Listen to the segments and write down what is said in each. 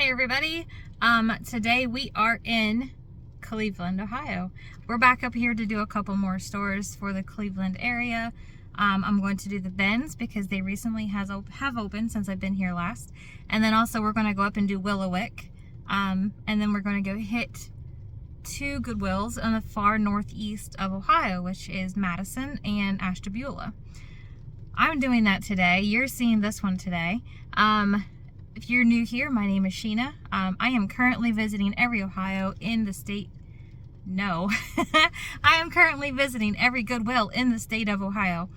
Hey everybody, today we are in Cleveland, Ohio. We're back up here to do a couple more stores for the Cleveland area. I'm going to do the Ben's because they recently have opened since I've been here last. And then also we're going to go up and do Willowick. And then we're going to go hit two Goodwills on the far northeast of Ohio, which is Madison and Ashtabula. I'm doing that today. You're seeing this one today. If you're new here, my name is Sheena. I am currently visiting Every Ohio in the state. No, I am currently visiting every Goodwill in the state of Ohio.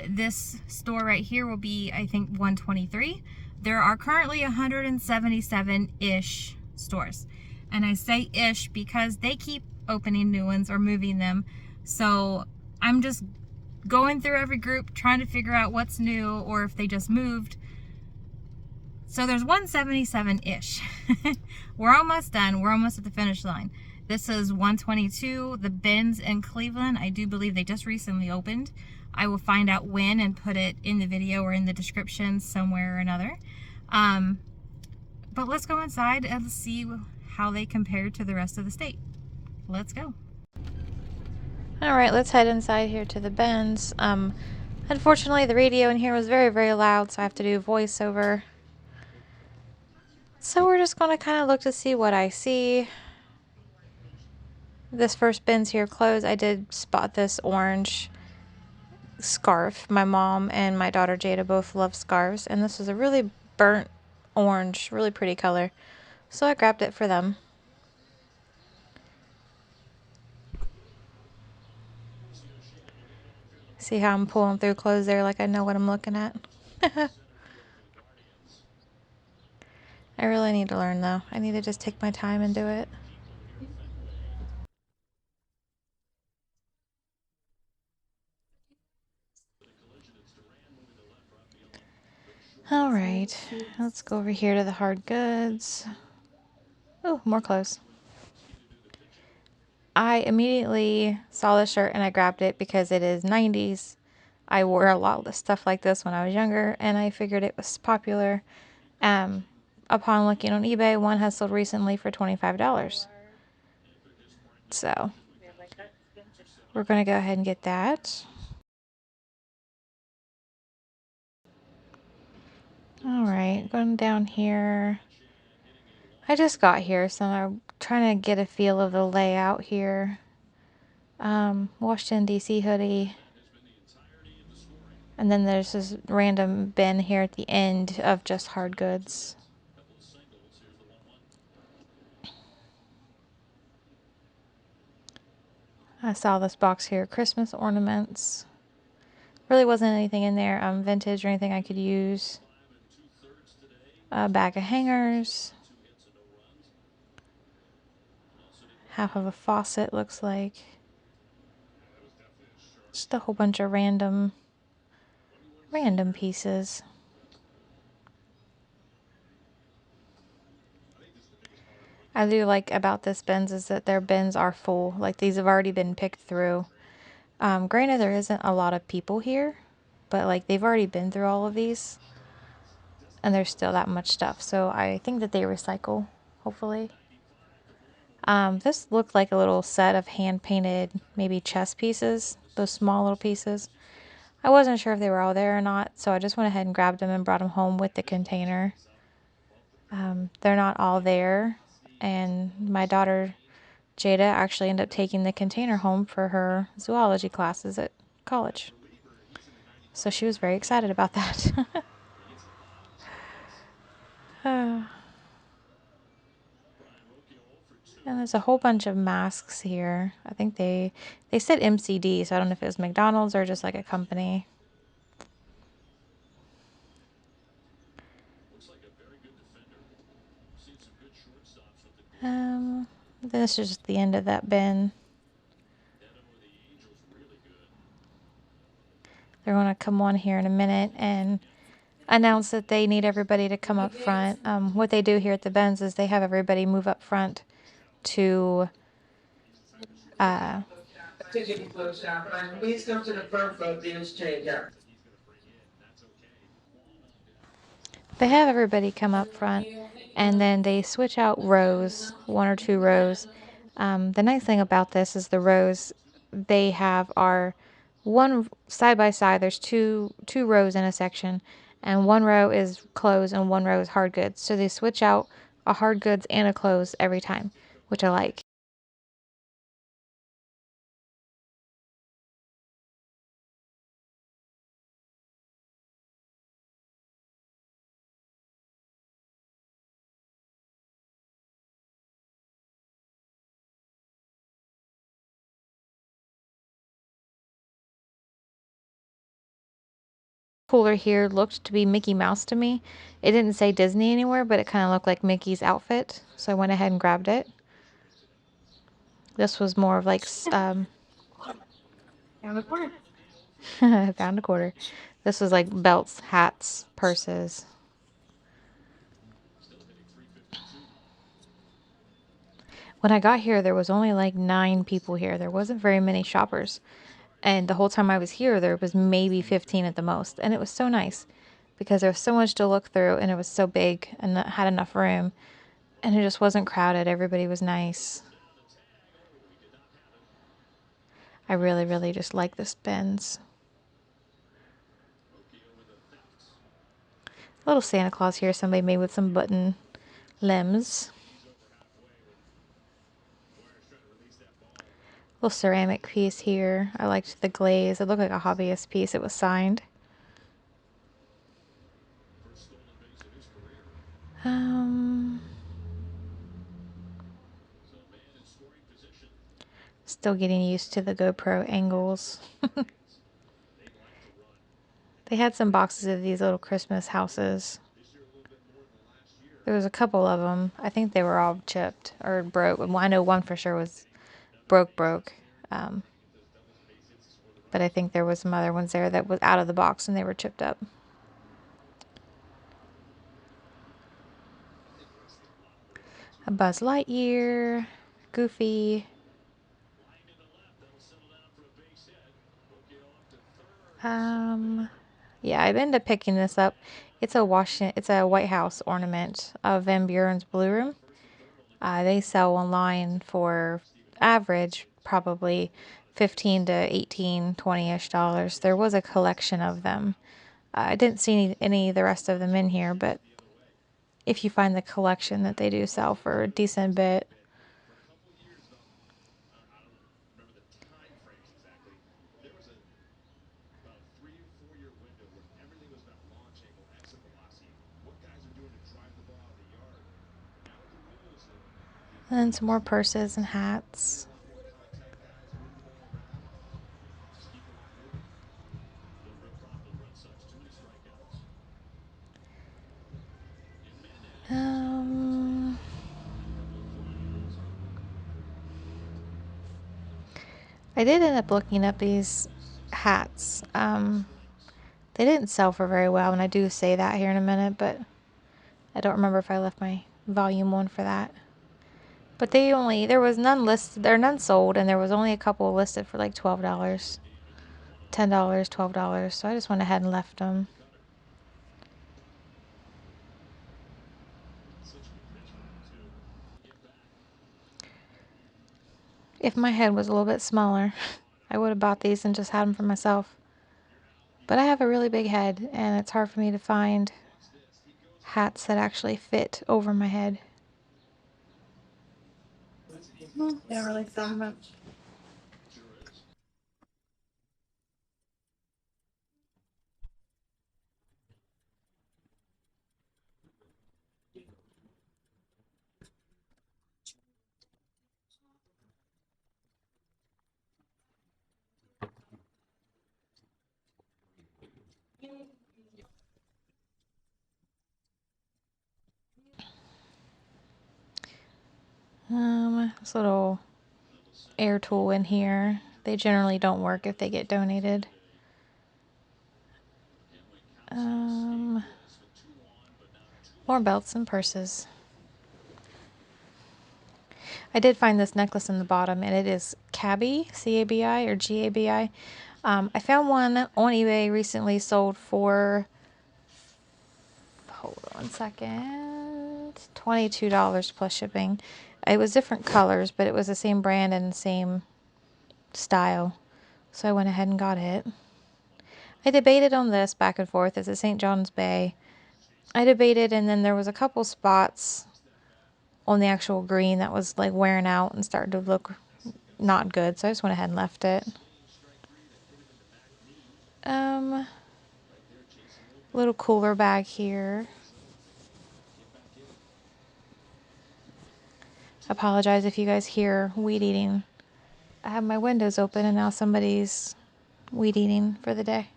This store right here will be, I think, 123. There are currently 177-ish stores. And I say ish because they keep opening new ones or moving them. So I'm just going through every group trying to figure out what's new or if they just moved. So there's 177-ish. We're almost done. We're almost at the finish line. This is 122, the Ben's in Cleveland. I do believe they just recently opened. I will find out when and put it in the video or in the description somewhere or another. But let's go inside and see how they compare to the rest of the state. Let's go. Alright, let's head inside here to the Ben's. Unfortunately, the radio in here was very, very loud, so I have to do voiceover. So we're just going to kind of look to see what I see. This first Ben's here closed. I did spot this orange scarf. My mom and my daughter Jada both love scarves, and this was a really burnt orange, really pretty color. So I grabbed it for them. See how I'm pulling through clothes there like I know what I'm looking at? I really need to learn though. I need to just take my time and do it. Alright, let's go over here to the hard goods. Oh, more clothes. I immediately saw this shirt and I grabbed it because it is 90s. I wore a lot of stuff like this when I was younger and I figured it was popular. Upon looking on eBay, one has sold recently for $25. So, we're going to go ahead and get that. Alright, going down here. I just got here, so I'm trying to get a feel of the layout here. Washington, D.C. hoodie. And then there's this random bin here at the end of just hard goods. I saw this box here, Christmas ornaments. Really wasn't anything in there vintage or anything I could use. A bag of hangers. Half of a faucet looks like. Just a whole bunch of random pieces. I do like about this bins is that their bins are full. Like these have already been picked through. Granted, there isn't a lot of people here, but like they've already been through all of these. And there's still that much stuff. So I think that they recycle, hopefully. This looked like a little set of hand-painted, maybe chess pieces. Those small little pieces. I wasn't sure if they were all there or not, so I just went ahead and grabbed them and brought them home with the container. They're not all there. And my daughter, Jada, actually ended up taking the container home for her zoology classes at college. So she was very excited about that. And there's a whole bunch of masks here. I think they said MCD, so I don't know if it was McDonald's or just like a company. This is just the end of that bin. They're going to come on here in a minute and announce that they need everybody to come up front. What they do here at the Ben's is they have everybody move up front to please come to the front for the exchange. They have everybody come up front and then they switch out rows, 1 or 2 rows. The nice thing about this is the rows they have are one side by side. There's two rows in a section, and one row is clothes and one row is hard goods. So they switch out a hard goods and a clothes every time, which I like. Cooler here looked to be Mickey Mouse to me. It didn't say Disney anywhere, but it kind of looked like Mickey's outfit, so I went ahead and grabbed it. This was more of like Found a quarter. I found a quarter. This was like belts, hats, purses. When I got here, there was only like 9 people here. There wasn't very many shoppers. And the whole time I was here, there was maybe 15 at the most. And it was so nice because there was so much to look through and it was so big and it had enough room. And it just wasn't crowded. Everybody was nice. I really, really just like this Benz. Little Santa Claus here somebody made with some button limbs. Little ceramic piece here. I liked the glaze. It looked like a hobbyist piece. It was signed. Still getting used to the GoPro angles. They had some boxes of these little Christmas houses. There was a couple of them. I think they were all chipped or broke. Well, I know one for sure was broke. But I think there was some other ones there that was out of the box and they were chipped up. A Buzz Lightyear, Goofy. Yeah, I've ended up picking this up. It's a White House ornament of Van Buren's Blue Room. They sell online for average probably 15 to 18, 20-ish dollars. There was a collection of them. I didn't see any of the rest of them in here, but if you find the collection that they do sell for a decent bit. And then some more purses and hats. I did end up looking up these hats. They didn't sell for very well, and I do say that here in a minute, but I don't remember if I left my volume 1 for that. But there was none listed, there none sold, and there was only a couple listed for like $12, $10, $12. So I just went ahead and left them. If my head was a little bit smaller, I would have bought these and just had them for myself. But I have a really big head, and it's hard for me to find hats that actually fit over my head. Don't really sell much. This little air tool in here. They generally don't work if they get donated. More belts and purses. I did find this necklace in the bottom, and it is Cabi, C-A-B-I or G-A-B-I. I found one on eBay recently, sold for, hold on 1 second, It's $22 plus shipping. It was different colors, but it was the same brand and same style. So I went ahead and got it. I debated on this back and forth. It's at St. John's Bay. I debated, and then there was a couple spots on the actual green that was like wearing out and starting to look not good. So I just went ahead and left it. Little cooler bag here. Apologize if you guys hear weed eating. I have my windows open and now somebody's weed eating for the day.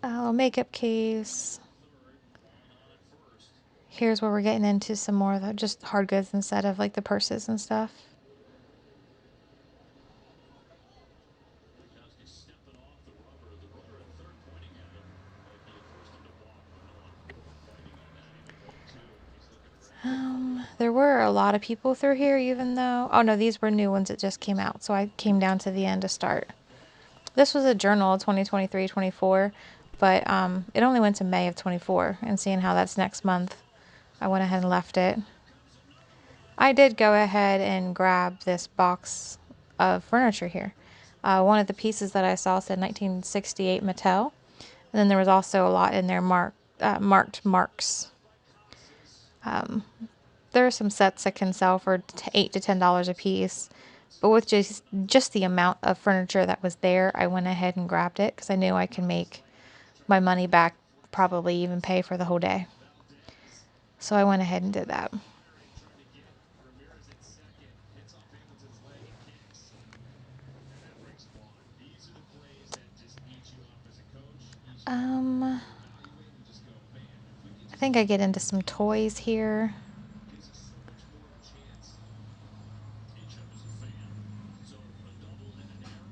A little makeup case. Here's where we're getting into some more of the just hard goods instead of like the purses and stuff. There were a lot of people through here, even though, oh no, these were new ones that just came out. So I came down to the end to start. This was a journal 2023-24, but it only went to May of 24, and seeing how that's next month, I went ahead and left it. I did go ahead and grab this box of furniture here. One of the pieces that I saw said 1968 Mattel, and then there was also a lot in there marked marks. There are some sets that can sell for $8 to $10 a piece, but with just the amount of furniture that was there, I went ahead and grabbed it because I knew I could make my money back, probably even pay for the whole day. So I went ahead and did that. I think I get into some toys here.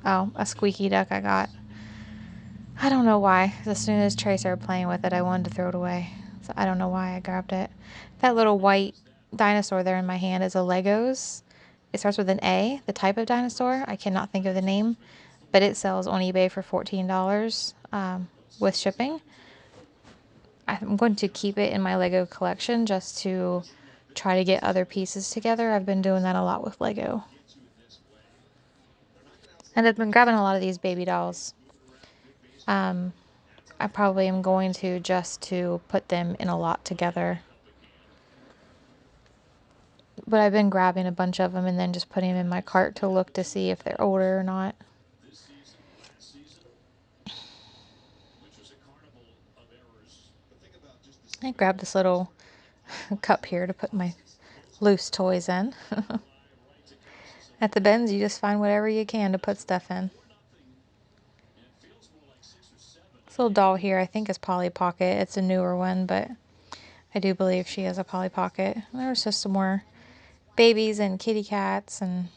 Oh, a squeaky duck I got. I don't know why. As soon as Trey started playing with it, I wanted to throw it away. So I don't know why I grabbed it. That little white dinosaur there in my hand is a Legos. It starts with an A, the type of dinosaur. I cannot think of the name, but it sells on eBay for $14 with shipping. I'm going to keep it in my Lego collection just to try to get other pieces together. I've been doing that a lot with Lego. And I've been grabbing a lot of these baby dolls. I probably am going to just to put them in a lot together. But I've been grabbing a bunch of them and then just putting them in my cart to look to see if they're older or not. I grabbed this little cup here to put my loose toys in. At the bins, you just find whatever you can to put stuff in. This little doll here, I think is Polly Pocket. It's a newer one, but I do believe she has a Polly Pocket. There's just some more babies and kitty cats and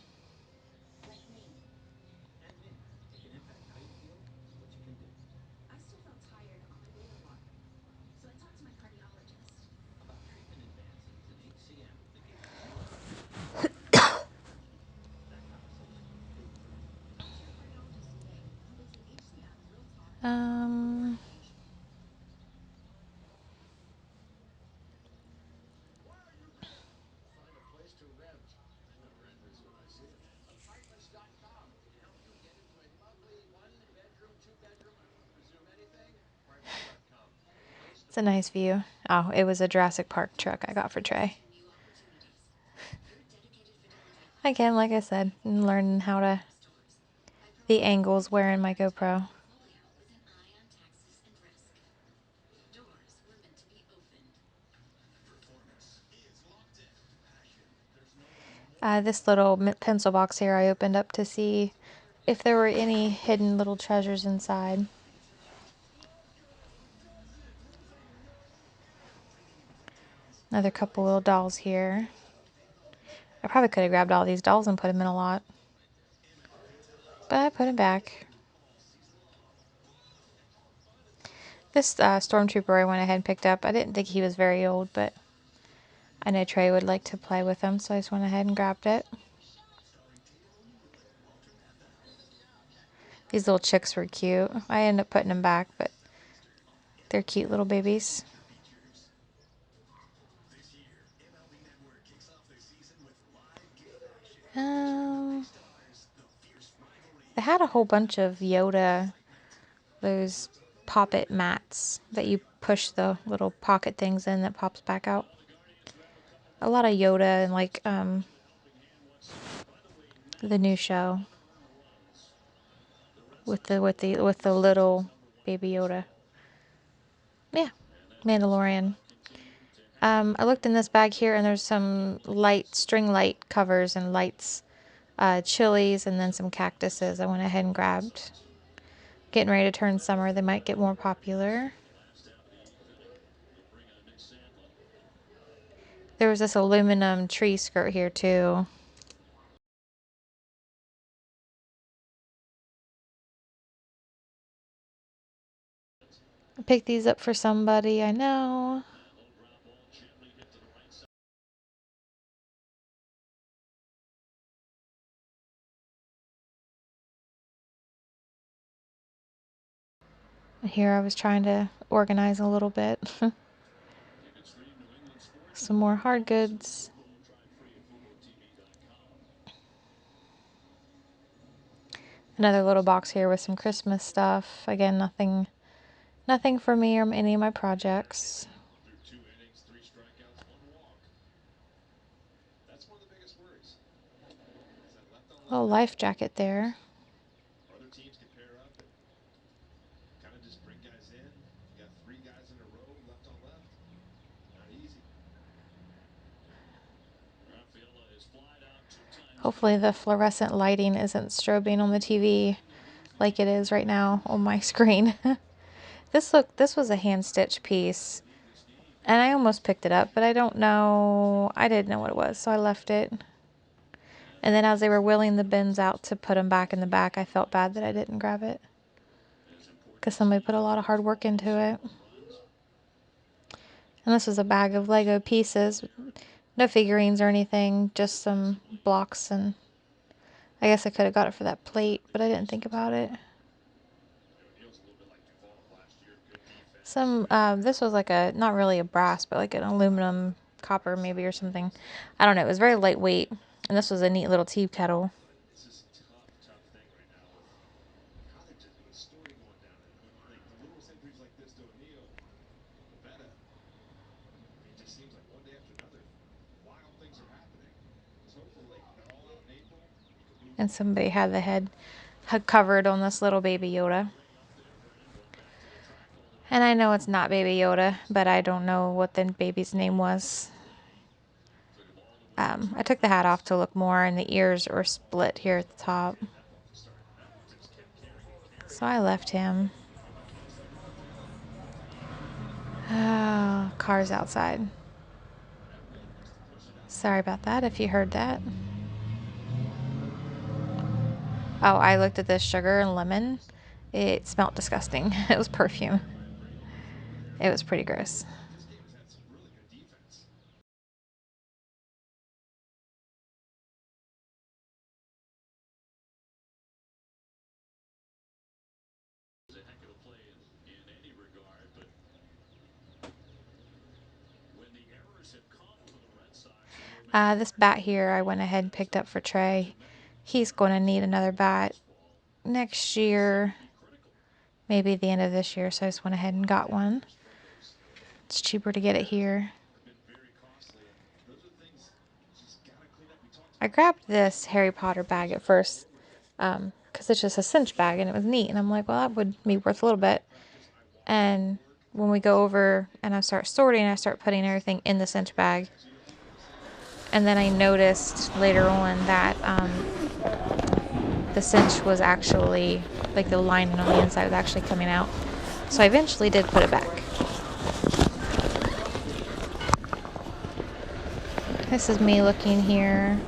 it's a nice view. Oh, it was a Jurassic Park truck I got for Trey. Again, like I said, I'm learning how to the angles wearing my GoPro. This little pencil box here I opened up to see if there were any hidden little treasures inside. Another couple little dolls here. I probably could have grabbed all these dolls and put them in a lot, but I put them back. This stormtrooper I went ahead and picked up. I didn't think he was very old, but I know Trey would like to play with him, so I just went ahead and grabbed it. These little chicks were cute. I ended up putting them back, but they're cute little babies. Um, they had a whole bunch of Yoda, those pop-it mats that you push the little pocket things in that pops back out. A lot of Yoda and like the new show with the little baby Yoda. Yeah, Mandalorian. I looked in this bag here, and there's some string light covers and lights, chilies, and then some cactuses. I went ahead and grabbed. Getting ready to turn summer, they might get more popular. There was this aluminum tree skirt here too. I picked these up for somebody I know. Here I was trying to organize a little bit. Some more hard goods. Another little box here with some Christmas stuff. Again, nothing for me or any of my projects. Little life jacket there. Hopefully the fluorescent lighting isn't strobing on the TV like it is right now on my screen. This was a hand stitch piece, and I almost picked it up, but I didn't know what it was, so I left it. And then as they were wheeling the bins out to put them back in the back, I felt bad that I didn't grab it, because somebody put a lot of hard work into it. And this was a bag of Lego pieces, no figurines or anything, just some blocks, and I guess I could have got it for that plate, but I didn't think about it. This was like not really a brass, but like an aluminum, copper maybe or something. I don't know. It was very lightweight, and this was a neat little tea kettle. And somebody had the head covered on this little baby Yoda. And I know it's not Baby Yoda, but I don't know what the baby's name was. I took the hat off to look more, and the ears are split here at the top. So I left him. Oh, cars outside. Sorry about that if you heard that. Oh, I looked at this sugar and lemon. It smelled disgusting. It was perfume. It was pretty gross. This bat here I went ahead and picked up for Trey. He's going to need another bat next year, maybe the end of this year, so I just went ahead and got one. It's cheaper to get it here. I grabbed this Harry Potter bag at first because it's just a cinch bag and it was neat, and I'm like, well, that would be worth a little bit. And when we go over and I start sorting, I start putting everything in the cinch bag. And then I noticed later on that the cinch was actually, like the lining on the inside was actually coming out. So I eventually did put it back. This is me looking here.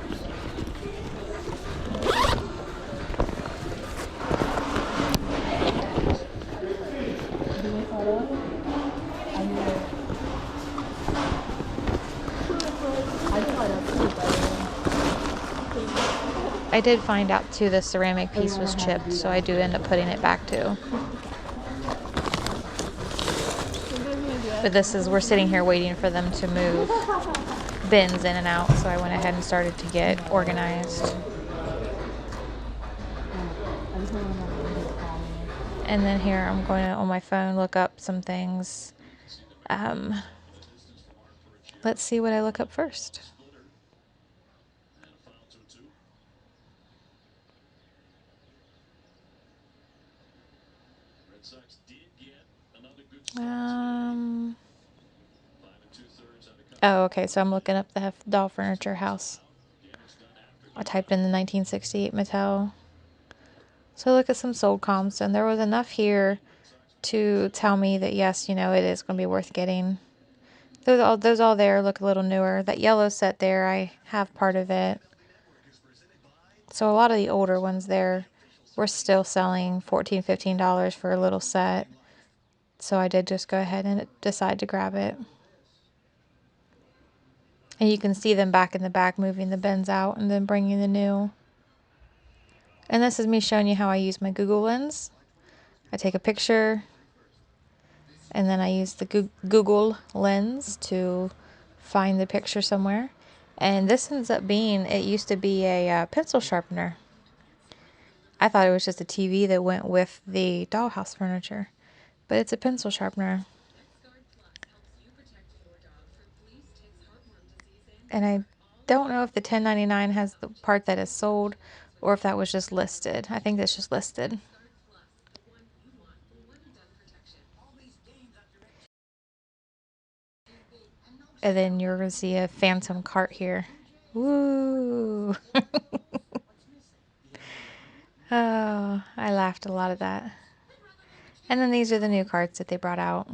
I did find out too the ceramic piece was chipped, so I do end up putting it back too. But we're sitting here waiting for them to move bins in and out, so I went ahead and started to get organized. And then here I'm going to, on my phone, look up some things. Let's see what I look up first. Oh, okay, so I'm looking up the doll furniture house. I typed in the 1968 Mattel. So look at some sold comps, and there was enough here to tell me that yes, you know, it is going to be worth getting. Those all there look a little newer. That yellow set there, I have part of it. So a lot of the older ones there were still selling $14, $15 for a little set. So I did just go ahead and decide to grab it. And you can see them back in the back moving the bins out and then bringing the new. And this is me showing you how I use my Google Lens. I take a picture and then I use the Google Lens to find the picture somewhere. And this ends up being, it used to be a pencil sharpener. I thought it was just a TV that went with the dollhouse furniture, but it's a pencil sharpener. And I don't know if the 10.99 has the part that is sold or if that was just listed. I think that's just listed. And then you're going to see a phantom cart here. Woo! Oh, I laughed a lot at that. And then these are the new carts that they brought out.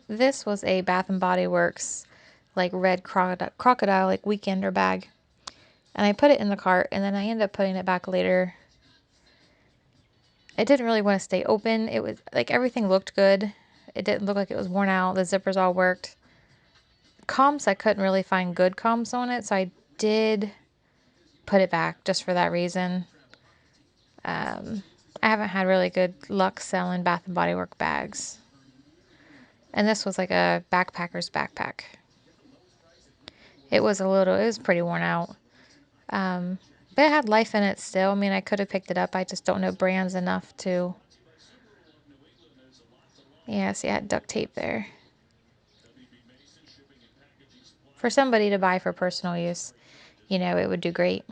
This was a Bath and Body Works like red crocodile like weekender bag. And I put it in the cart and then I ended up putting it back later. It didn't really want to stay open. It was like everything looked good. It didn't look like it was worn out. The zippers all worked. Comps, I couldn't really find good comps on it, so I did put it back just for that reason. I haven't had really good luck selling Bath and Body Works bags. And this was like a backpacker's backpack. It was pretty worn out. But it had life in it still. I mean, I could have picked it up. I just don't know brands enough to. Yeah, see, I had duct tape there. For somebody to buy for personal use, you know, it would do great.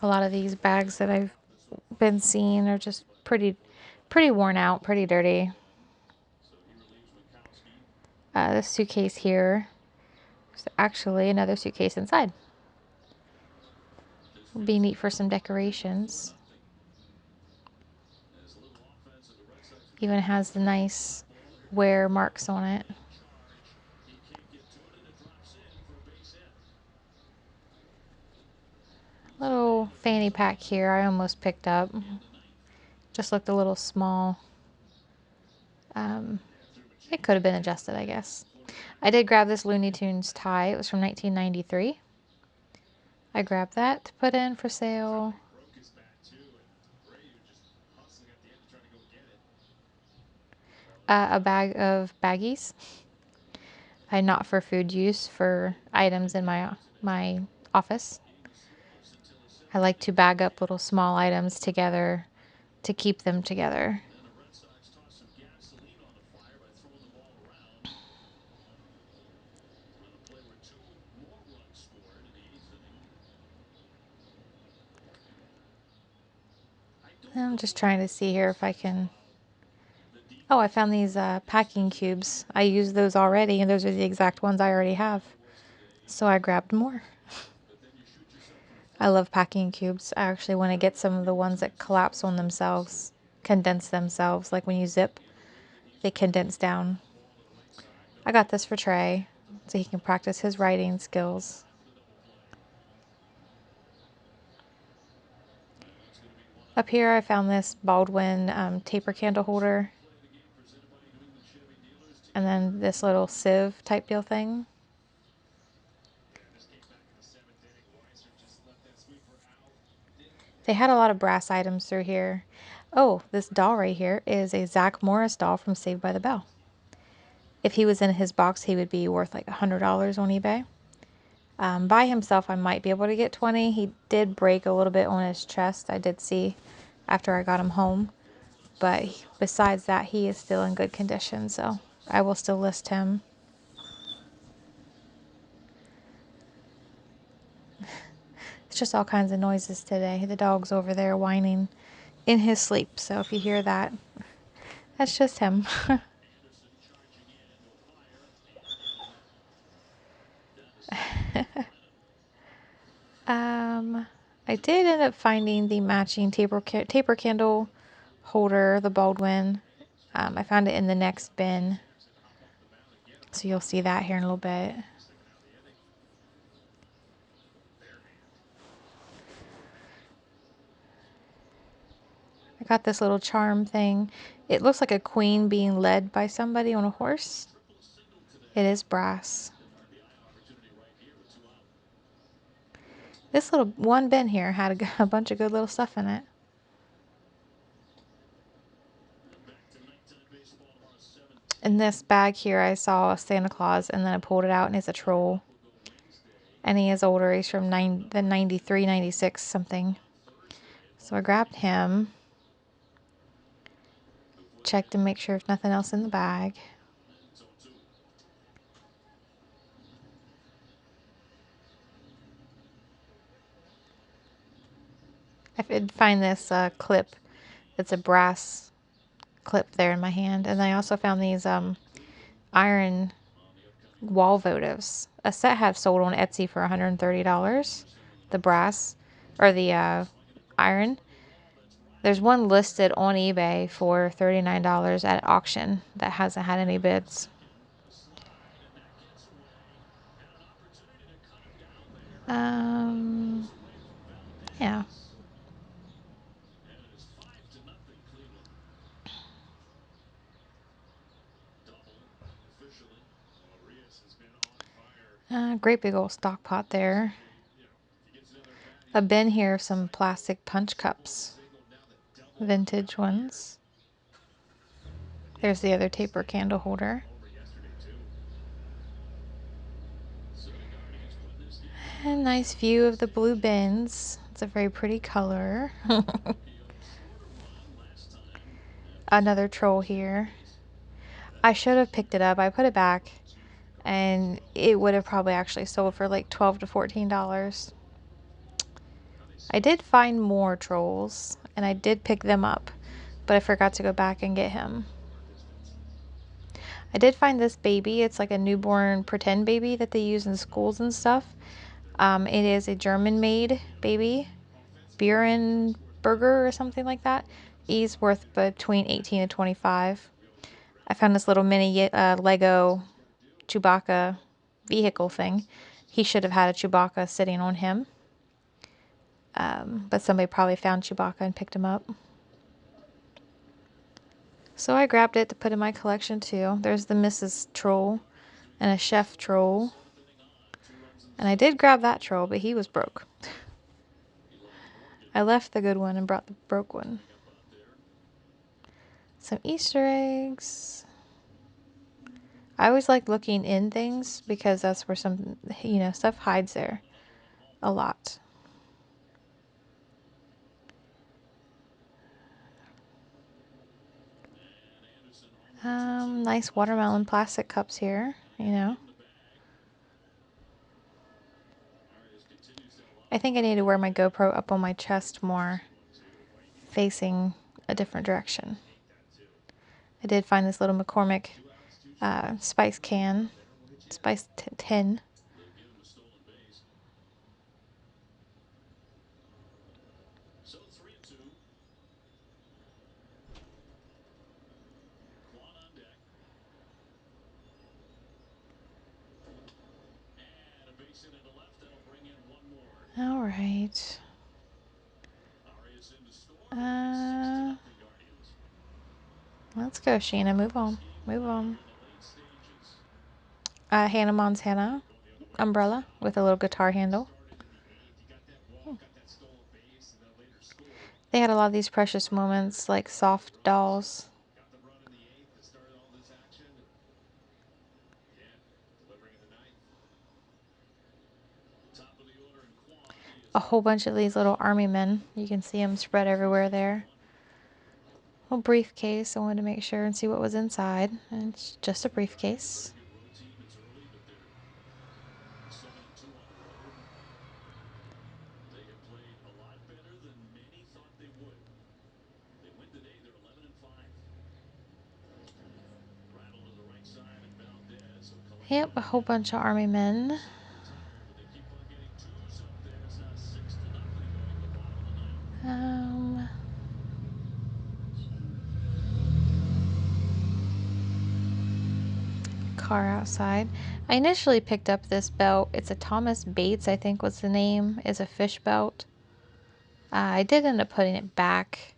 A lot of these bags that I've been seeing are just pretty worn out, pretty dirty. This suitcase here is actually another suitcase inside. Would be neat for some decorations. Even has the nice wear marks on it. Little fanny pack here I almost picked up. Just looked a little small. It could have been adjusted, I guess. I did grab this Looney Tunes tie. It was from 1993. I grabbed that to put in for sale. A bag of baggies. Not for food use, for items in my office. I like to bag up little small items together to keep them together. I'm just trying to see here if I can. Oh, I found these packing cubes. I used those already, and those are the exact ones I already have. So I grabbed more. I love packing cubes. I actually want to get some of the ones that collapse on themselves, condense themselves, like when you zip, they condense down. I got this for Trey, so he can practice his writing skills. Up here I found this Baldwin taper candle holder. And then this little sieve type deal thing. They had a lot of brass items through here. Oh, this doll right here is a Zach Morris doll from Saved by the Bell. If he was in his box, he would be worth like $100 on eBay. By himself, I might be able to get 20. He did break a little bit on his chest, I did see after I got him home. But besides that, he is still in good condition, so I will still list him. It's just all kinds of noises today. The dog's over there whining in his sleep, so if you hear that, that's just him. I did end up finding the matching taper candle holder, the Baldwin. I found it in the next bin, so you'll see that here in a little bit. I got this little charm thing. It looks like a queen being led by somebody on a horse. It is brass. This little one bin here had a bunch of good little stuff in it. In this bag here, I saw a Santa Claus, and then I pulled it out, and it's a troll. And he is older. He's from the 93, 96 something. So I grabbed him. Checked to make sure there's nothing else in the bag. I did find this clip. It's a brass clip there in my hand. And I also found these iron wall votives. A set have sold on Etsy for $130. The brass, or the iron. There's one listed on eBay for $39 at auction that hasn't had any bids. Yeah. Great big old stock pot there. A bin here of some plastic punch cups. Vintage ones. There's the other taper candle holder. A nice view of the blue bins. It's a very pretty color. Another troll here. I should have picked it up. I put it back, and it would have probably actually sold for like $12 to $14. I did find more trolls, and I did pick them up, but I forgot to go back and get him. I did find this baby. It's like a newborn pretend baby that they use in schools and stuff. It is a German-made baby, Burger or something like that. He's worth between 18 and 25. I found this little mini Lego Chewbacca vehicle thing. He should have had a Chewbacca sitting on him. But somebody probably found Chewbacca and picked him up. So I grabbed it to put in my collection too. There's the Mrs. Troll and a Chef Troll. And I did grab that troll, but he was broke. I left the good one and brought the broke one. Some Easter eggs. I always like looking in things because that's where some, stuff hides there a lot. Nice watermelon plastic cups here, I think I need to wear my GoPro up on my chest more, facing a different direction. I did find this little McCormick spice tin. All right. Let's go, Sheena. Move on. Move on. Hannah Montana umbrella with a little guitar handle. They had a lot of these precious moments, like soft dolls. A whole bunch of these little army men. You can see them spread everywhere there. A briefcase. I wanted to make sure and see what was inside. And it's just a briefcase. Yep, a whole bunch of army men. Car outside. I initially picked up this belt. It's a Thomas Bates, I think was the name. It's a fish belt. I did end up putting it back.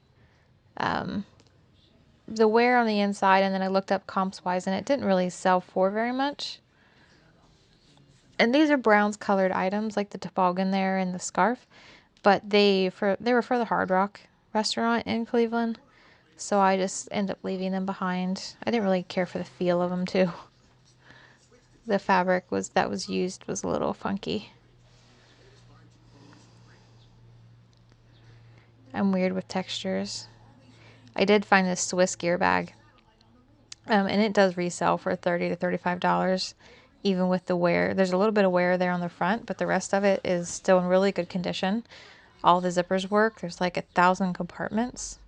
The wear on the inside, and then I looked up comps wise, and it didn't really sell for very much. And these are bronze colored items, like the toboggan there and the scarf, but they were for the Hard Rock restaurant in Cleveland, so I just ended up leaving them behind. I didn't really care for the feel of them too. The fabric that was used was a little funky. I'm weird with textures. I did find this Swiss gear bag, and it does resell for $30 to $35, even with the wear. There's a little bit of wear there on the front, but the rest of it is still in really good condition. All the zippers work. There's like 1,000 compartments.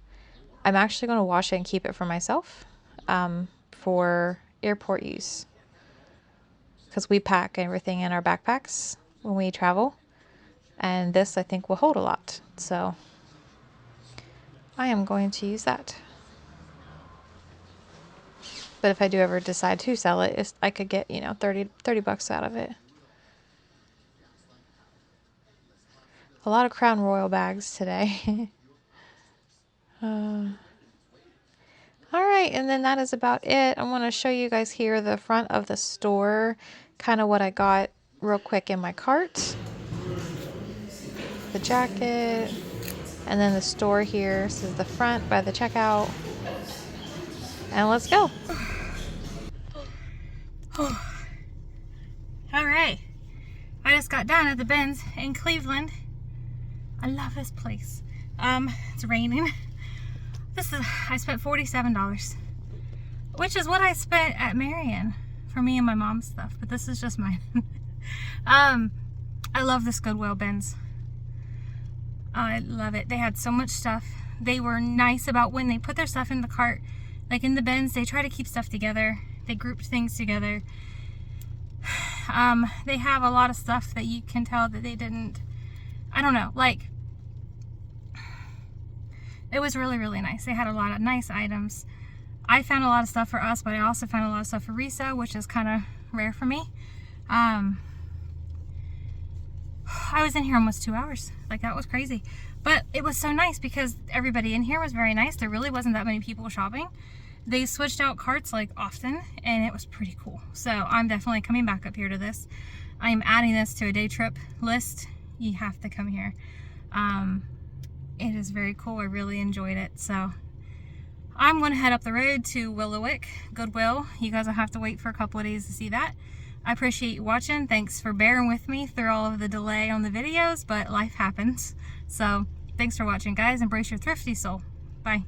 I'm actually going to wash it and keep it for myself, for airport use, because we pack everything in our backpacks when we travel, and this I think will hold a lot, so I am going to use that. But if I do ever decide to sell it, I could get, 30 bucks out of it. A lot of Crown Royal bags today. All right, and then that is about it. I want to show you guys here the front of the store, kind of what I got real quick in my cart. The jacket, and then the store here. This is the front by the checkout. And let's go. All right, I just got done at the Ben's in Cleveland. I love this place. It's raining. I spent $47, which is what I spent at Marion for me and my mom's stuff, but this is just mine. I love this Goodwill Ben's. I love it. They had so much stuff. They were nice about when they put their stuff in the cart. Like in the Ben's, they try to keep stuff together. They grouped things together. They have a lot of stuff that you can tell that they didn't, I don't know, like, it was really, really nice. They had a lot of nice items. I found a lot of stuff for us, but I also found a lot of stuff for resale, which is kind of rare for me. I was in here almost 2 hours. Like, that was crazy. But it was so nice because everybody in here was very nice. There really wasn't that many people shopping. They switched out carts like often, and it was pretty cool. So I'm definitely coming back up here to this. I am adding this to a day trip list. You have to come here. It is very cool. I really enjoyed it. So I'm going to head up the road to Willowick Goodwill. You guys will have to wait for a couple of days to see that. I appreciate you watching. Thanks for bearing with me through all of the delay on the videos, but life happens. So thanks for watching, guys. Embrace your thrifty soul. Bye.